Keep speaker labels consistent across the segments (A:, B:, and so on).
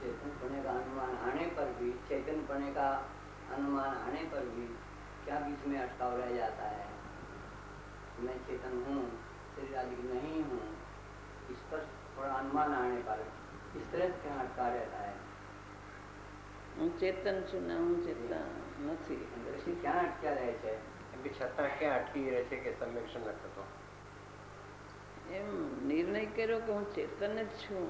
A: चेतनपने का अनुमान आने पर भी, चैतन्यपने का अनुमान आने पर भी क्या बीच में अटकाव रह जाता है? मैं चेतन हूँ, शरीर आदि नहीं हूँ, इस पर थोड़ा अनुमान आने पर इस तरह क्या अटका रहता है?
B: હું ચેતન છું ને હું ચેતન નથી,
A: પછી ક્યાં અટક્યા રહે છે? છતાં ક્યાં અટકી રહે છે કે સર્વેક્ષણ ન થતો?
B: એમ નિર્ણય કર્યો કે હું ચેતન જ છું,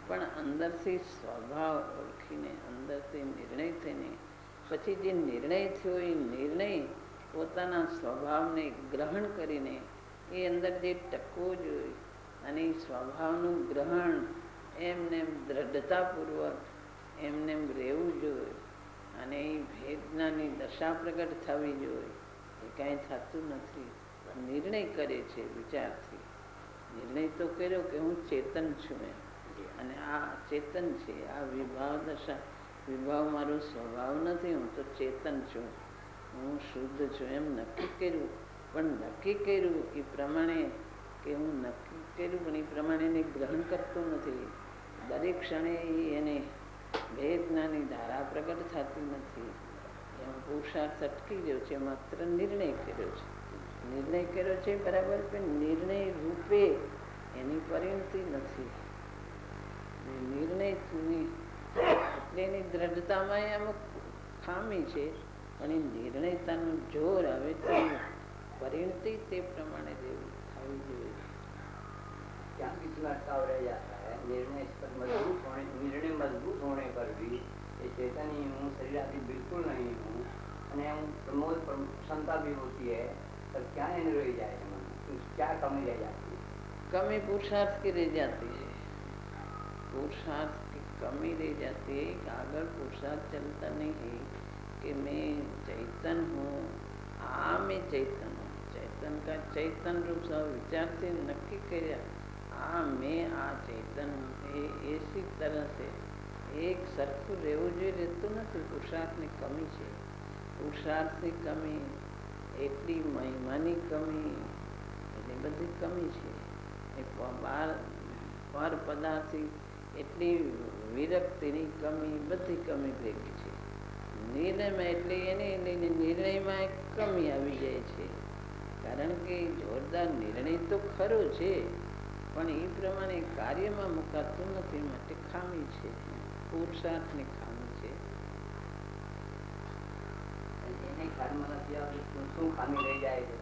B: પણ અંદરથી સ્વભાવ ઓળખીને અંદરથી નિર્ણય થઈને પછી જે નિર્ણય થયો એ નિર્ણય પોતાના સ્વભાવને ગ્રહણ કરીને એ અંદર જે ટકવો જોઈએ અને એ સ્વભાવનું ગ્રહણ એમને દ્રઢતાપૂર્વક એમને રહેવું જોઈએ અને એ ભેદનાની દશા પ્રગટ થવી જોઈએ. એ કાંઈ થતું નથી. નિર્ણય કરે છે વિચારથી. નિર્ણય તો કર્યો કે હું ચેતન છું એમ, અને આ ચેતન છે. આ વિભાવ દશા, વિભાવ મારો સ્વભાવ નથી, હું તો ચેતન છું, હું શુદ્ધ છું એમ નક્કી કર્યું. પણ નક્કી કર્યું એ પ્રમાણે કે હું નક્કી કર્યું પણ એ પ્રમાણે એને ગ્રહણ કરતો નથી. દરેક ક્ષણે એને વેદનાની ધારા પ્રગટ થતી નથી. એમ પુરુષાર્થ અટકી ગયો છે. માત્ર નિર્ણય કર્યો છે. નિર્ણય કર્યો છે બરાબર, પણ નિર્ણય રૂપે એની પરિણતિ નથી. નિર્ણયની એટલે એની દ્રઢતામાં અમુક ખામી છે, પણ એ નિર્ણયતાનું જોર આવે તો परिणति ते प्रमाणे थवी જોઈએ.
A: क्या बीच में अटकाव रह जाता है? निर्णय मजबूत होने पर भी ये चेतन ही हूँ, शरीर आदि बिल्कुल नहीं हूँ, प्रमोद क्षमता भी होती है, पर क्या नहीं रह जाए मन? क्या कमी रह जाती है?
B: कमी पुरुषार्थ की रह जाती है. पुरुषार्थ की कमी रह जाती है कि आगे पुरुषार्थ चलता नहीं है कि मैं चैतन हूँ, मैं चैतन हूँ. चैतन का चैतन रूप से विचार से नक्की कर मैं आ चैतन हूँ. ऐसी तरह से एक सरखू रहू जो रहतु नहीं. पुरुषार्थनी कमी है. पुरुषार्थनी कमी एटली महिमानी कमी एटली बधी कमी है. पर पदार्थी एटली विरक्तिनी कमी बधी कमी भेगी है. निर्णय में एटले निर्णय में एक कमी આવી જાય છે. કારણ કે જોરદાર નિર્ણય તો ખરો છે, પણ એ પ્રમાણે કાર્યમાં મુકાતું નથી, માટે ખામી છે, પુરુષાર્થની ખામી છે.
A: એને ખ્યાલમાં નથી આવતું શું ખામી રહી જાય છે?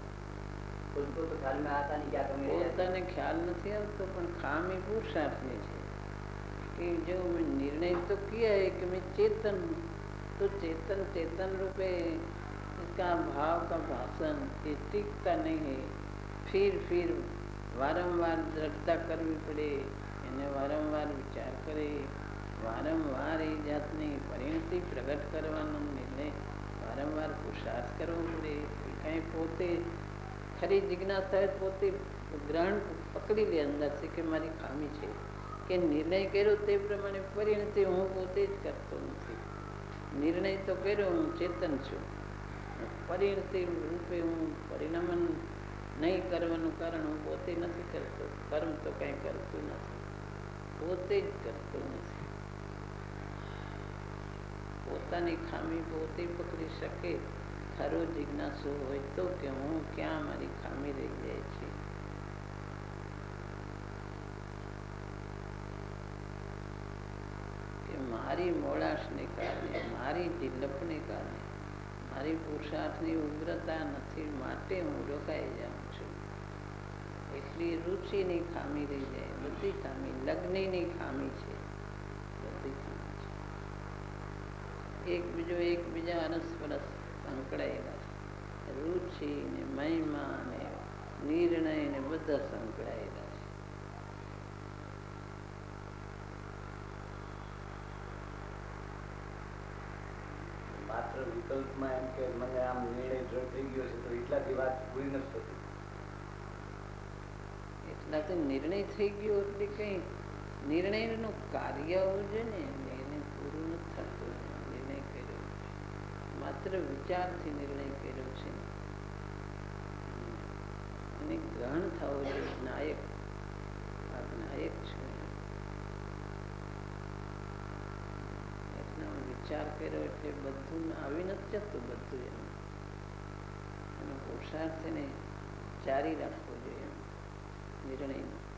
A: ખુદકો તો ખ્યાલ में आता नहीं क्या कमी रह जाती है?
B: પોતાને ખ્યાલ નથી આવતો, પણ ખામી પુરુષાર્થની છે કે જો મેં નિર્ણય તો किया है कि मैं चेतन हूँ, तो चेतन चेतन रूपे इसका भाव का भाषण ये टिकता नहीं है. फिर वारंवार दृढ़ता करवी पड़े, એને વારંવાર વિચાર કરે, વારંવાર એ જાતની પરિણતિ પ્રગટ કરવાનો નિર્ણય વારંવાર પુરુષાર્થ કરવો પડે. કાંઈ પોતે ખરી જિજ્ઞાસા પોતે ગ્રહણ પકડી લે અંદરથી કે મારી ખામી છે, કે નિર્ણય કર્યો તે પ્રમાણે પરિણતિ હું પોતે જ કરતો નથી. નિર્ણય તો કર્યો હું ચેતન છું, પરિણતિ રૂપે હું પરિણમન નહીં કરવાનું કારણ હું પોતે નથી કરતો. કર્મ તો કંઈ કરતું નથી, પોતે જ કરતો નથી. પોતાની ખામી પોતે પકડી શકે ખરો જિજ્ઞાસુ હોય તો, કે હું ક્યાં મારી ખામી રહી જાય છે. કે મારી મોડાશને કારણે, મારી ઢીલપને કારણે, મારી પુરુષાર્થની ઉગ્રતા નથી, માટે હું રોકાઈ જાઉં છું. એટલી રુચિની ખામી રહી જાય. બધી ખામી લગ્નની ખામી છે, બધી ખામી છે. એકબીજા અરસપરસ સંકળાયેલા છે. રુચિ ને મહિમા ને નિર્ણય ને બધા સંકળાયેલા છે.
A: માત્ર વિકલ્પમાં એમ કે મને આમ નિર્ણય દ્રઢ થઈ ગયો છે તો એટલાથી વાત પૂરી નથી થતી.
B: એટલાથી નિર્ણય થઈ ગયો એટલે કઈ નિર્ણયનું કાર્ય હોવું જોઈએ ને, એને પૂરું નથી થતું. નિર્ણય કર્યો માત્ર વિચારથી નિર્ણય કર્યો છે, અને ગ્રહણ થવો જોઈએ. નાયક આ નાયક છે. વિચાર કર્યો એટલે બધું આવી નથી જતું બધું એમ. અને પુરુષાર્થ એને જારી રાખવો જોઈએ નિર્ણયનો.